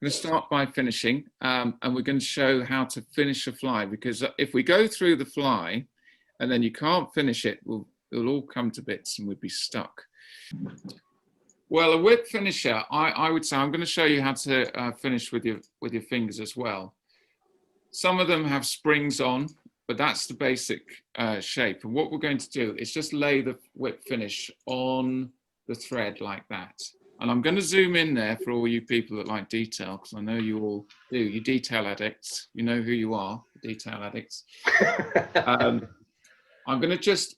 going to start by finishing, and we're going to show how to finish a fly, because if we go through the fly and then you can't finish it, it'll all come to bits and we'd be stuck. Well, a whip finisher, I would say, I'm going to show you how to finish with your fingers as well. Some of them have springs on, but that's the basic shape. And what we're going to do is just lay the whip finish on the thread like that. And I'm going to zoom in there for all you people that like detail, because I know you all do. You detail addicts, you know who you are, detail addicts. I'm going to just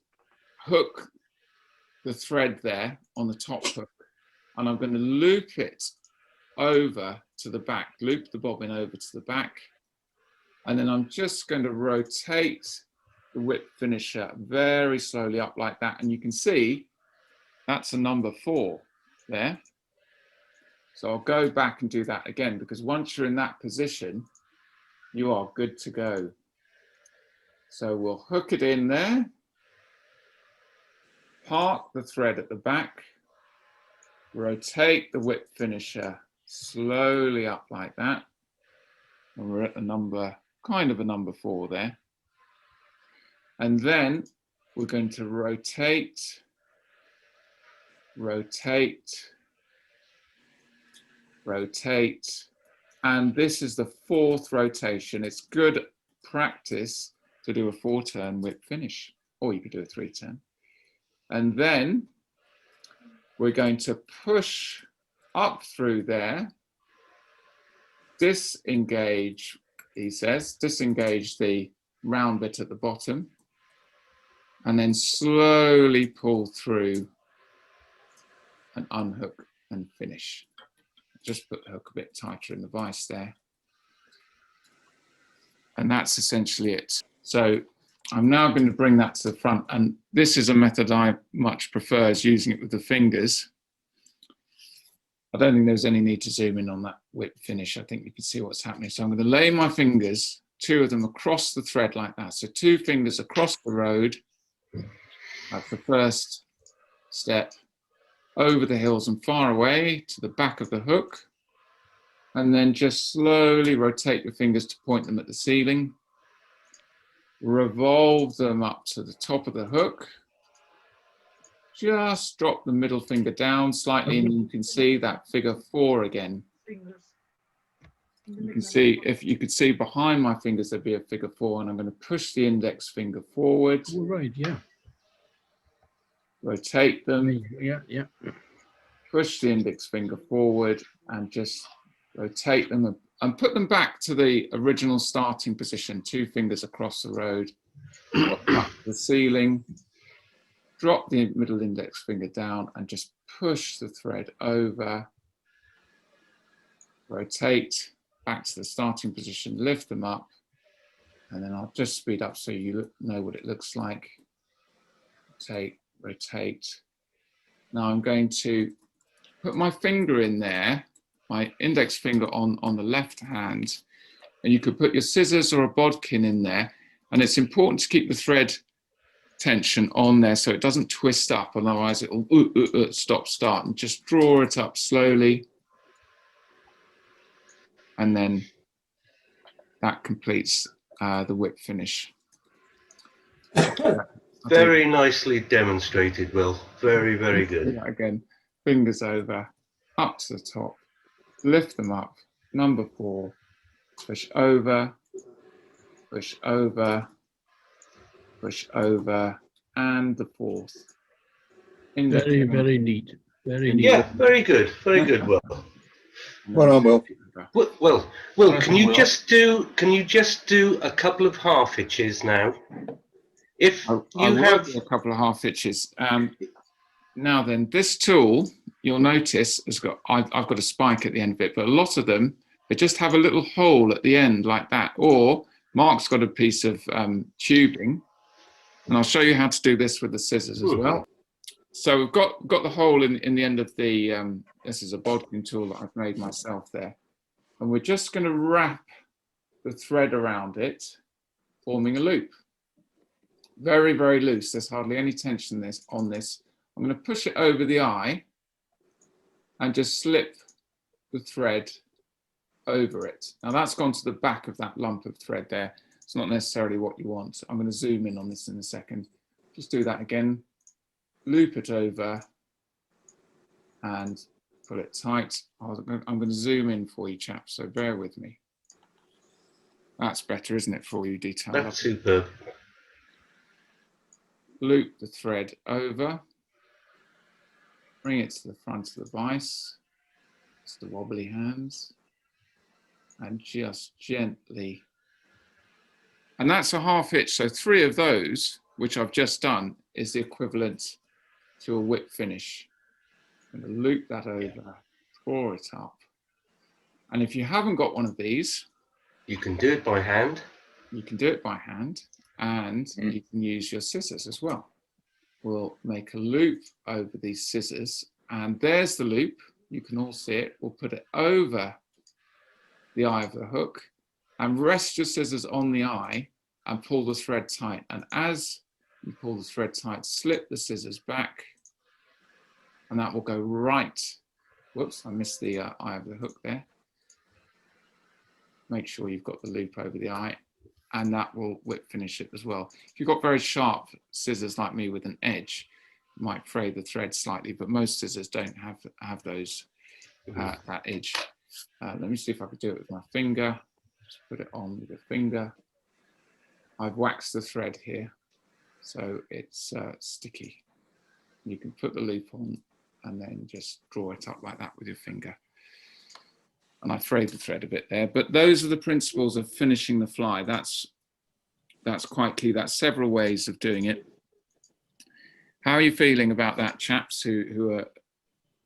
hook the thread there on the top hook, and I'm going to loop it over to the back, loop the bobbin over to the back. And then I'm just going to rotate the whip finisher very slowly up like that. And you can see that's a number 4 there. So I'll go back and do that again, because once you're in that position, you are good to go. So we'll hook it in there, park the thread at the back, rotate the whip finisher slowly up like that. And we're at the number, kind of a number 4 there. And then we're going to rotate, rotate, rotate. And this is the 4th rotation. It's good practice to do a 4-turn whip finish, or you could do a 3-turn. And then we're going to push up through there, disengage, he says, disengage the round bit at the bottom, and then slowly pull through and unhook and finish. Just put the hook a bit tighter in the vise there. And that's essentially it. So I'm now going to bring that to the front, and this is a method I much prefer, is using it with the fingers. I don't think there's any need to zoom in on that whip finish. I think you can see what's happening. So I'm going to lay my fingers, 2 of them across the thread like that. So 2 fingers across the road. That's the first step. Over the hills and far away to the back of the hook. And then just slowly rotate your fingers to point them at the ceiling. Revolve them up to the top of the hook. Just drop the middle finger down slightly, and you can see that figure 4 again. You can see, if you could see behind my fingers, there'd be a figure 4, and I'm going to push the index finger forward. All right, yeah. Rotate them. Yeah, yeah. Push the index finger forward and just rotate them and put them back to the original starting position. 2 fingers across the road, up to the ceiling. Drop the middle index finger down and just push the thread over. Rotate back to the starting position, lift them up, and then I'll just speed up so you know what it looks like. Rotate, rotate. Now I'm going to put my finger in there, my index finger on the left hand, and you could put your scissors or a bodkin in there, and it's important to keep the thread tension on there so it doesn't twist up, otherwise it'll stop start, and just draw it up slowly, and then that completes the whip finish. Very nicely demonstrated, Will. Very, very good. Again, fingers over, up to the top, lift them up, number 4, push over, push over, push over, and the 4th. Very, very neat. Very neat. Yeah, very good. Very good, Will. Well done, Will. Will, can you just do a couple of half hitches now? If you have a couple of half hitches. Now then, this tool, you'll notice, has got, I've got a spike at the end of it, but a lot of them, they just have a little hole at the end like that. Or Mark's got a piece of tubing, and I'll show you how to do this with the scissors as well. So we've got the hole in the end of the, this is a bodkin tool that I've made myself there. And we're just going to wrap the thread around it, forming a loop. Very, very loose. There's hardly any tension on this. I'm going to push it over the eye and just slip the thread over it. Now that's gone to the back of that lump of thread there. It's not necessarily what you want. I'm going to zoom in on this in a second. Just do that again, loop it over and pull it tight. I'm going to zoom in for you chaps, so bear with me. That's better, isn't it, for you detail? That's superb. Loop the thread over, bring it to the front of the vise, it's the wobbly hands, and just gently. And that's a half hitch, so 3 of those, which I've just done, is the equivalent to a whip finish. I'm going to loop that over, draw it up. And if you haven't got one of these, you can do it by hand. You can do it by hand, and you can use your scissors as well. We'll make a loop over these scissors, and there's the loop. You can all see it. We'll put it over the eye of the hook and rest your scissors on the eye and pull the thread tight. And as you pull the thread tight, slip the scissors back, and that will go right. Whoops, I missed the eye of the hook there. Make sure you've got the loop over the eye, and that will whip finish it as well. If you've got very sharp scissors like me with an edge, you might fray the thread slightly, but most scissors don't have those, that edge. Let me see if I could do it with my finger. Just put it on with the finger. I've waxed the thread here, so it's sticky. You can put the loop on and then just draw it up like that with your finger. And I frayed the thread a bit there, but those are the principles of finishing the fly. That's quite key. That's several ways of doing it. How are you feeling about that, chaps who are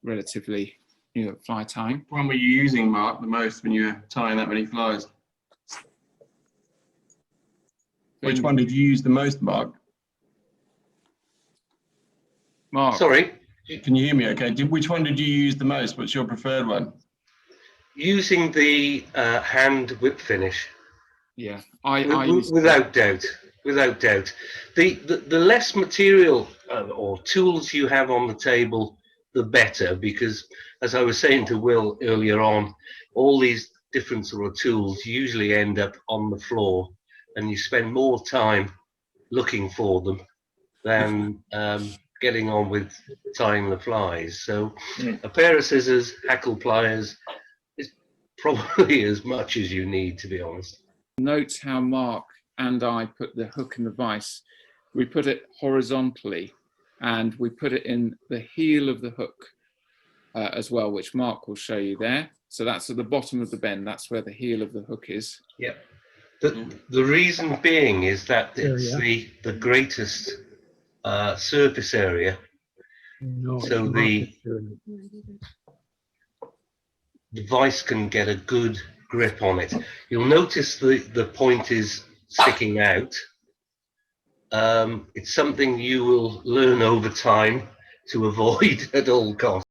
relatively new at fly tying? Which one were you using, Mark, the most when you were tying that many flies? Which one did you use the most, Mark? Mark. Sorry? Can you hear me okay? Which one did you use the most? What's your preferred one? Using the hand whip finish. Yeah, without doubt. Without doubt. The less material or tools you have on the table, the better, because as I was saying to Will earlier on, all these different sort of tools usually end up on the floor, and you spend more time looking for them than getting on with tying the flies. So a pair of scissors, hackle pliers is probably as much as you need, to be honest. Note how Mark and I put the hook in the vise. We put it horizontally, and we put it in the heel of the hook as well, which Mark will show you there. So that's at the bottom of the bend. That's where the heel of the hook is. Yep. The reason being is that it's the greatest surface area. No, So the vise can get a good grip on it. You'll notice the point is sticking out. It's something you will learn over time to avoid at all costs.